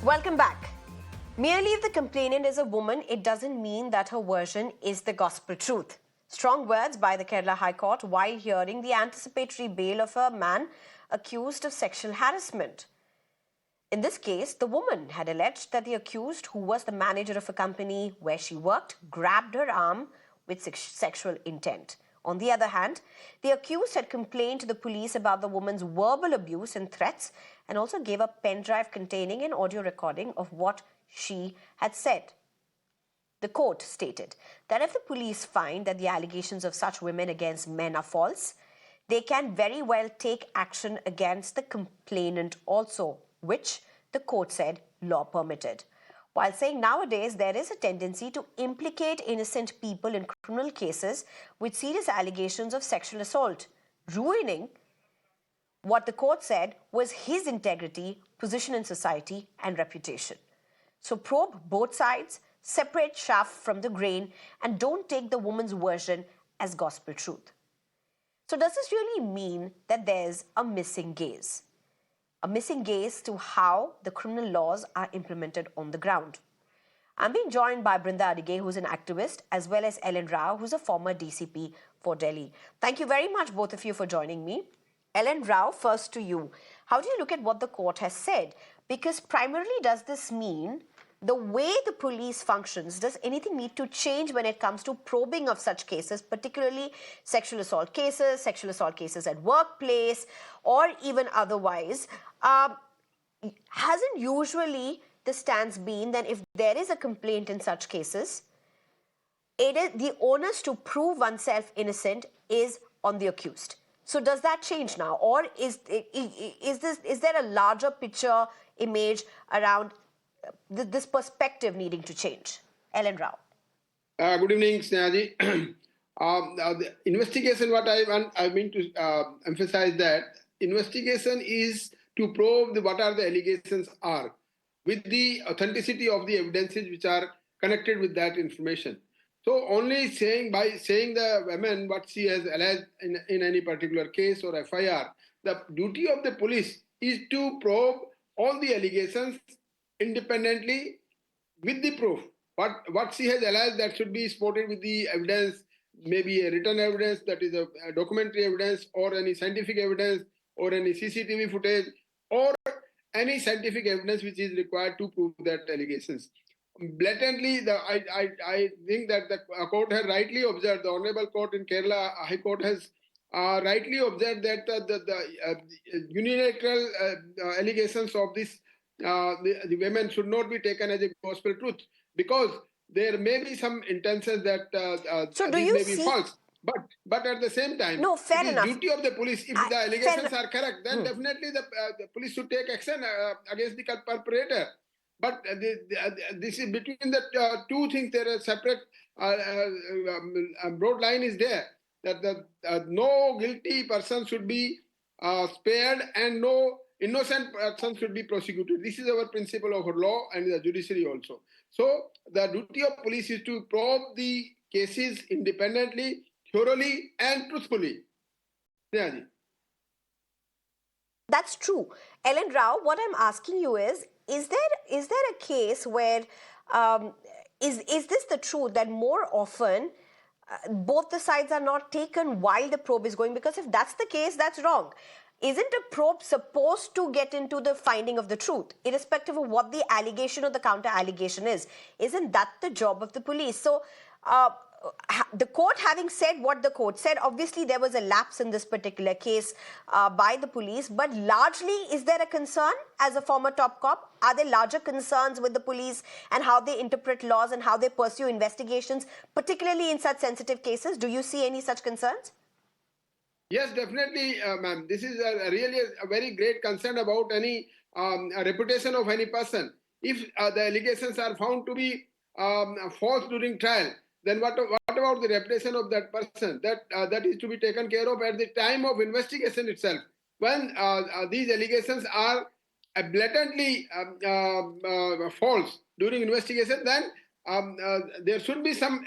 Welcome back. Merely if the complainant is a woman, it doesn't mean that her version is the gospel truth. Strong words by the Kerala High Court while hearing the anticipatory bail of a man accused of sexual harassment. In this case, the woman had alleged that the accused, who was the manager of a company where she worked, grabbed her arm with sexual intent. On the other hand, the accused had complained to the police about the woman's verbal abuse and threats and also gave a pen drive containing an audio recording of what she had said. The court stated that if the police find that the allegations of such women against men are false, they can very well take action against the complainant also, which the court said law permitted. While saying nowadays there is a tendency to implicate innocent people in criminal cases with serious allegations of sexual assault, ruining what the court said was his integrity, position in society, and reputation. So probe both sides, separate chaff from the grain, and don't take the woman's version as gospel truth. So does this really mean that there's a missing gaze? A missing gaze to how the criminal laws are implemented on the ground. I'm being joined by Brinda Adige, who's an activist, as well as Ellen Rao, who's a former DCP for Delhi. Thank you very much, both of you, for joining me. Ellen Rao, first to you. How do you look at what the court has said? Because primarily, does this mean the way the police functions, does anything need to change when it comes to probing of such cases, particularly sexual assault cases at workplace, or even otherwise? Hasn't usually the stance been that if there is a complaint in such cases, it is the onus to prove oneself innocent is on the accused? So does that change now, or is there a larger picture image around this perspective needing to change? Ellen Rao. Good evening, Sneha. The investigation, what I mean to emphasize that investigation is to probe what are the allegations are with the authenticity of the evidences which are connected with that information. So only by saying the woman what she has alleged in any particular case or FIR, the duty of the police is to probe all the allegations independently with the proof. What she has alleged, that should be supported with the evidence, maybe a written evidence, that is a documentary evidence, or any scientific evidence, or any CCTV footage, or any scientific evidence which is required to prove that allegations. Blatantly, I think that the court has rightly observed, the Honorable Court in Kerala High Court has rightly observed that the unilateral allegations of this the women should not be taken as a gospel truth, because there may be some intentions that these may be false. But at the same time, fair it is enough. Duty of the police. If the allegations are correct, then definitely the police should take action against the perpetrator. But this is between the two things. There are separate broad line is there, that no guilty person should be spared and no innocent person should be prosecuted. This is our principle of our law and the judiciary also. So the duty of police is to probe the cases independently, thoroughly, and truthfully. Yeah. That's true. Ellen Rao, what I'm asking you is there a case where, is this the truth that more often both the sides are not taken while the probe is going? Because if that's the case, that's wrong. Isn't a probe supposed to get into the finding of the truth, irrespective of what the allegation or the counter allegation is? Isn't that the job of the police? So the court having said what the court said, obviously there was a lapse in this particular case by the police, but largely, is there a concern as a former top cop? Are there larger concerns with the police and how they interpret laws and how they pursue investigations, particularly in such sensitive cases? Do you see any such concerns? Yes, definitely, ma'am. This is really a very great concern about any reputation of any person. If the allegations are found to be false during trial, then what about the reputation of that person? That is to be taken care of at the time of investigation itself. When these allegations are blatantly false during investigation, then there should be some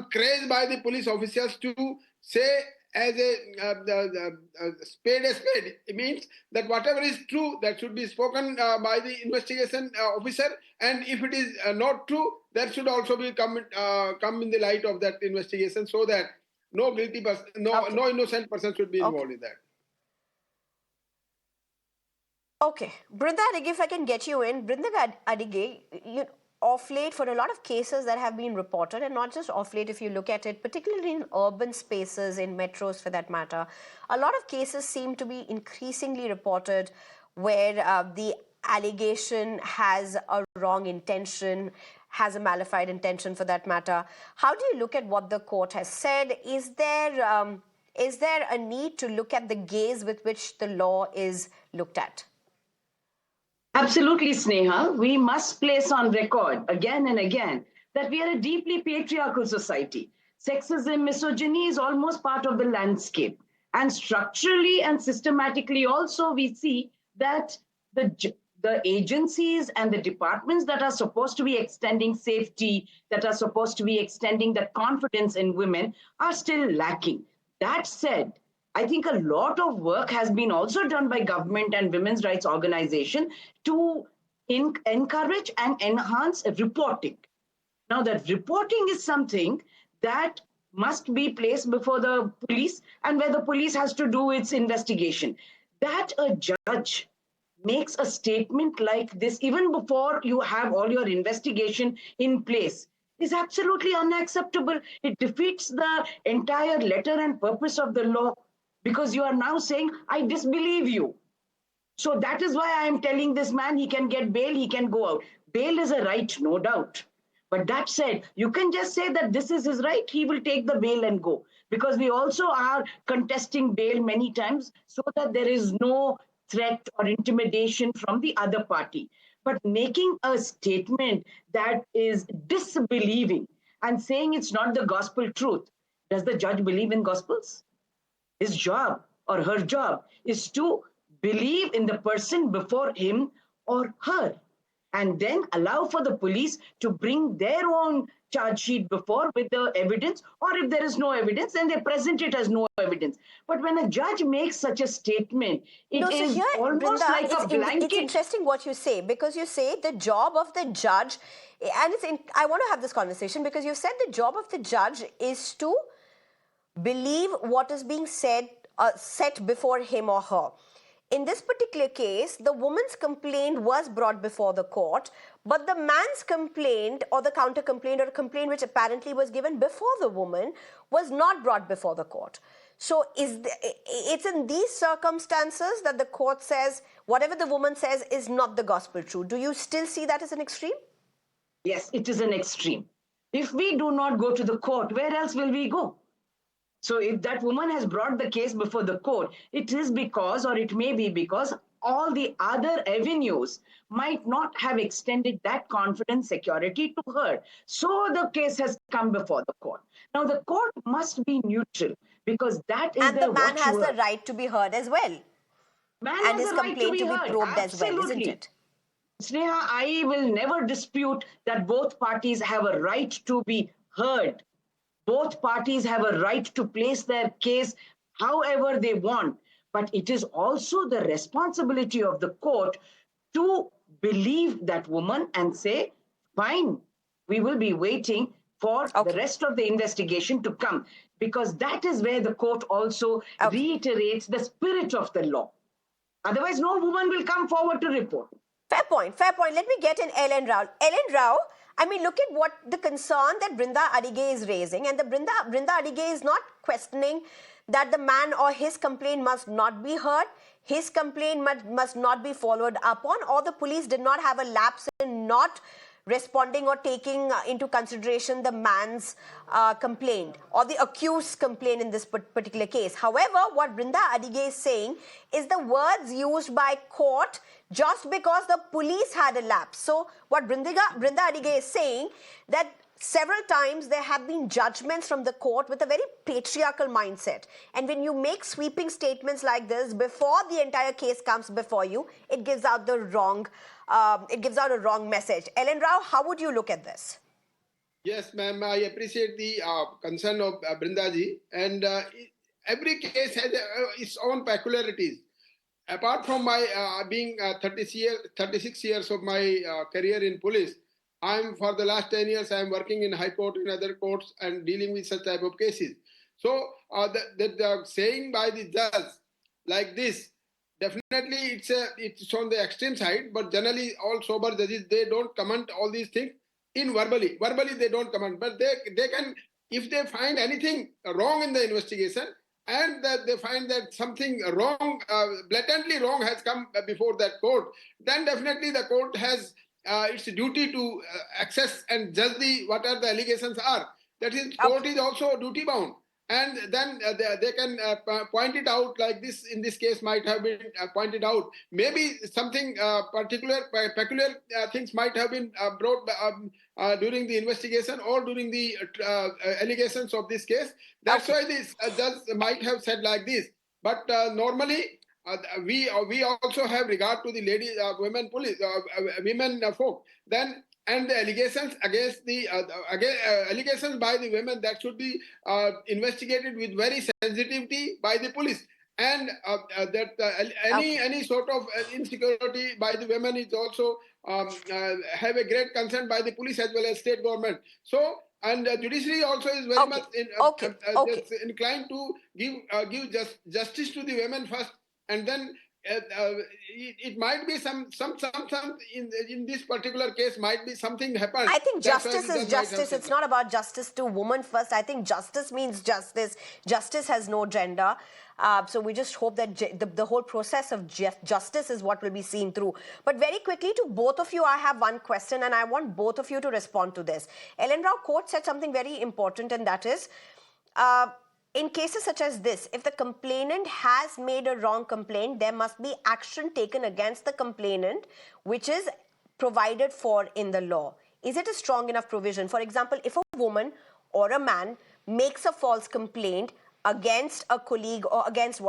craze by the police officers to say as a spade a spade. It means that whatever is true, that should be spoken by the investigation officer, and if it is not true, that should also be come in the light of that investigation, so that no guilty person, Okay. no innocent person should be Okay. involved in that. Okay, Brinda Adige, if I can get you in. Brinda Adige, off late, for a lot of cases that have been reported, and not just off late, if you look at it, particularly in urban spaces, in metros for that matter, a lot of cases seem to be increasingly reported where the allegation has a wrong intention, has a malified intention for that matter. How do you look at what the court has said? Is there a need to look at the gaze with which the law is looked at? Absolutely, Sneha. We must place on record again and again that we are a deeply patriarchal society. Sexism, misogyny is almost part of the landscape. And structurally and systematically, also, we see that the agencies and the departments that are supposed to be extending safety, that are supposed to be extending that confidence in women, are still lacking. That said, I think a lot of work has been also done by government and women's rights organization to encourage and enhance reporting. Now, that reporting is something that must be placed before the police, and where the police has to do its investigation. That a judge makes a statement like this, even before you have all your investigation in place, is absolutely unacceptable. It defeats the entire letter and purpose of the law, because you are now saying, I disbelieve you. So that is why I am telling this man he can get bail, he can go out. Bail is a right, no doubt. But that said, you can just say that this is his right, he will take the bail and go. Because we also are contesting bail many times so that there is no threat or intimidation from the other party. But making a statement that is disbelieving and saying it's not the gospel truth, does the judge believe in gospels? His job or her job is to believe in the person before him or her, and then allow for the police to bring their own charge sheet before with the evidence, or if there is no evidence, then they present it as no evidence. But when a judge makes such a statement, No, it so is here, almost Brinda, like a it's blanket. interesting what you say, because you say the job of the judge, and I want to have this conversation because you said the job of the judge is to believe what is being set before him or her. In this particular case, the woman's complaint was brought before the court, but the man's complaint or the counter complaint or a complaint which apparently was given before the woman was not brought before the court. So it's in these circumstances that the court says whatever the woman says is not the gospel truth. Do you still see that as an extreme? Yes, it is an extreme. If we do not go to the court, where else will we go? So if that woman has brought the case before the court, it is because, or it may be because, all the other avenues might not have extended that confidence, security to her. So the case has come before the court. Now the court must be neutral, because that is And the their man has the watchword. right to be heard as well, Man and has his a right to complaint be to be heard. probed as well, isn't Absolutely. it? Sneha, I will never dispute that both parties have a right to be heard. Both parties have a right to place their case however they want. But it is also the responsibility of the court to believe that woman and say, fine, we will be waiting for the Okay. rest of the investigation to come. Because that is where the court also Okay. reiterates the spirit of the law. Otherwise, no woman will come forward to report. Fair point. Fair point. Let me get in Ellen Rao. Ellen Rao, I mean, look at what the concern that Brinda Adige is raising, and the Brinda Adige is not questioning that the man or his complaint must not be heard, his complaint must not be followed up on, or the police did not have a lapse in not responding or taking into consideration the man's complaint or the accused's complaint in this particular case. However, what Brinda Adige is saying is the words used by court just because the police had a lapse. So what Brinda Adige is saying, that several times there have been judgments from the court with a very patriarchal mindset. And when you make sweeping statements like this before the entire case comes before you, it gives out the wrong message. Ellen Rao, how would you look at this? Yes, ma'am. I appreciate the concern of Brindaji, and every case has its own peculiarities. Apart from my being 36 years of my career in police, I'm for the last 10 years I'm working in High Court and other courts and dealing with such type of cases. So the saying by the judge like this, definitely it's on the extreme side, but generally all sober judges, they don't comment all these things in verbally. Verbally they don't comment, but they can, if they find anything wrong in the investigation and that they find that something wrong, blatantly wrong has come before that court, then definitely the court has its duty to access and judge what are the allegations are. That is, court is also duty bound. And then they can point it out like this, in this case might have been pointed out. Maybe something peculiar things might have been brought during the investigation or during the allegations of this case. That's why this judge might have said like this. But normally, we also have regard to the ladies, women police, women folk. Then and the allegations against the allegations by the women, that should be investigated with very sensitivity by the police. And any sort of insecurity by the women is also have a great concern by the police as well as state government. So, and judiciary also is very much inclined to give justice to the women first, and then it might be some in this particular case might be something happened. I think justice is justice. It's not about justice to women first. I think justice means justice. Justice has no gender. So we just hope that the whole process of justice is what will be seen through. But very quickly, to both of you, I have one question, and I want both of you to respond to this. Ellen Rao Court said something very important, and that is, in cases such as this, if the complainant has made a wrong complaint, there must be action taken against the complainant, which is provided for in the law. Is it a strong enough provision? For example, if a woman or a man makes a false complaint against a colleague or against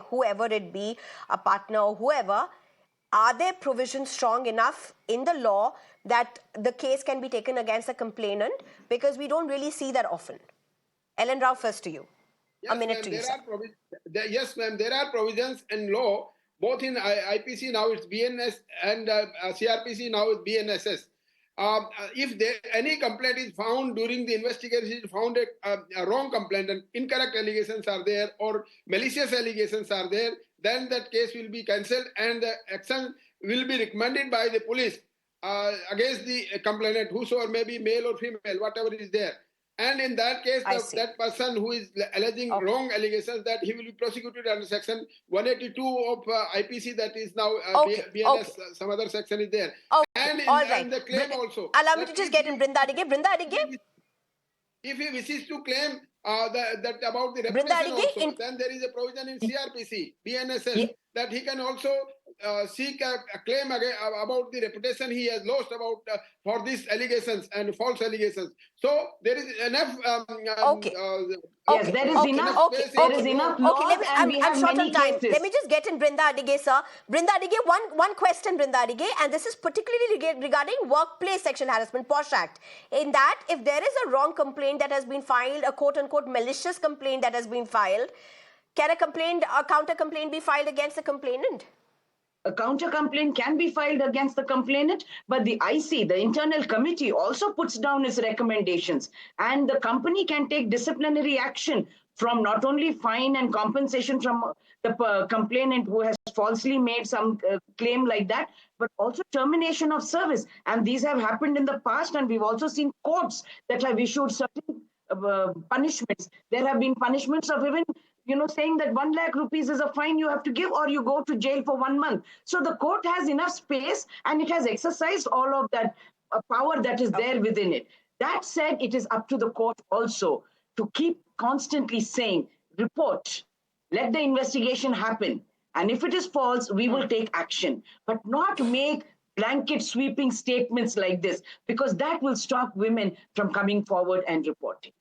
whoever it be, a partner or whoever, are there provisions strong enough in the law that the case can be taken against the complainant? Because we don't really see that often. Ellen Rao, first to you. Yes, a minute to you, sir. Yes, ma'am. There are provisions in law, both in IPC, now it's BNS, and CRPC, now it's BNSS. If any complaint is found during the investigation, found a wrong complaint and incorrect allegations are there or malicious allegations are there, then that case will be cancelled and the action will be recommended by the police against the complainant, whosoever may be male or female, whatever is there. And in that case, that person who is alleging wrong allegations, that he will be prosecuted under section 182 of IPC, that is now BNS, some other section is there. And in the claim also. Allow me to just get in Brinda Adige. Brinda Adige? If he wishes to claim that about the reputation also, then there is a provision in CRPC, BNSS, that he can also seek a claim about the reputation he has lost about for these allegations and false allegations. So there is enough. Yes, there is enough. There is enough laws, and we have many cases. Let me just get in Brinda Adige, sir. Brinda Adige, one question, Brinda Adige, and this is particularly regarding workplace sexual harassment, POSH Act. In that, if there is a wrong complaint that has been filed, a quote-unquote malicious complaint that has been filed, can a counter-complaint be filed against the complainant? A counter-complaint can be filed against the complainant, but the IC, the internal committee, also puts down its recommendations. And the company can take disciplinary action from not only fine and compensation from the complainant who has falsely made some claim like that, but also termination of service. And these have happened in the past, and we've also seen courts that have issued certain punishments. There have been punishments of even saying that 1 lakh rupees is a fine you have to give, or you go to jail for 1 month. So the court has enough space, and it has exercised all of that power that is there within it. That said, it is up to the court also to keep constantly saying, report, let the investigation happen. And if it is false, we will take action, but not make blanket sweeping statements like this, because that will stop women from coming forward and reporting.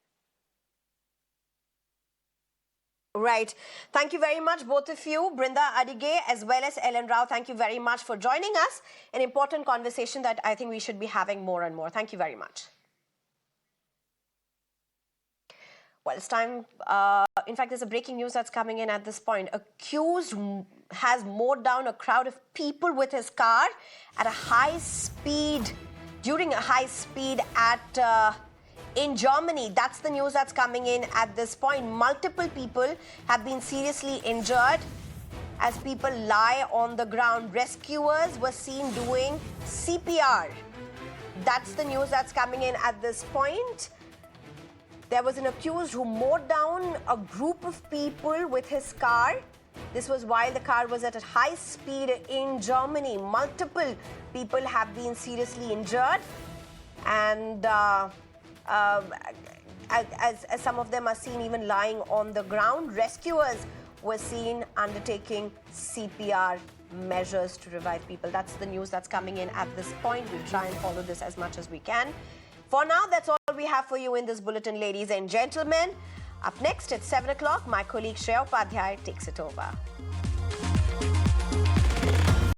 Right. Thank you very much, both of you. Brinda Adige as well as Ellen Rao, thank you very much for joining us. An important conversation that I think we should be having more and more. Thank you very much. Well, it's time. In fact, there's a breaking news that's coming in at this point. Accused has mowed down a crowd of people with his car at a high speed, during a high speed in Germany. That's the news that's coming in at this point. Multiple people have been seriously injured as people lie on the ground. Rescuers were seen doing CPR. That's the news that's coming in at this point. There was an accused who mowed down a group of people with his car. This was while the car was at a high speed in Germany. Multiple people have been seriously injured, and as some of them are seen even lying on the ground. Rescuers were seen undertaking CPR measures to revive people. That's the news that's coming in at this point. We'll try and follow this as much as we can. For now, that's all we have for you in this bulletin, ladies and gentlemen. Up next at 7 o'clock, my colleague Shreya Upadhyay takes it over.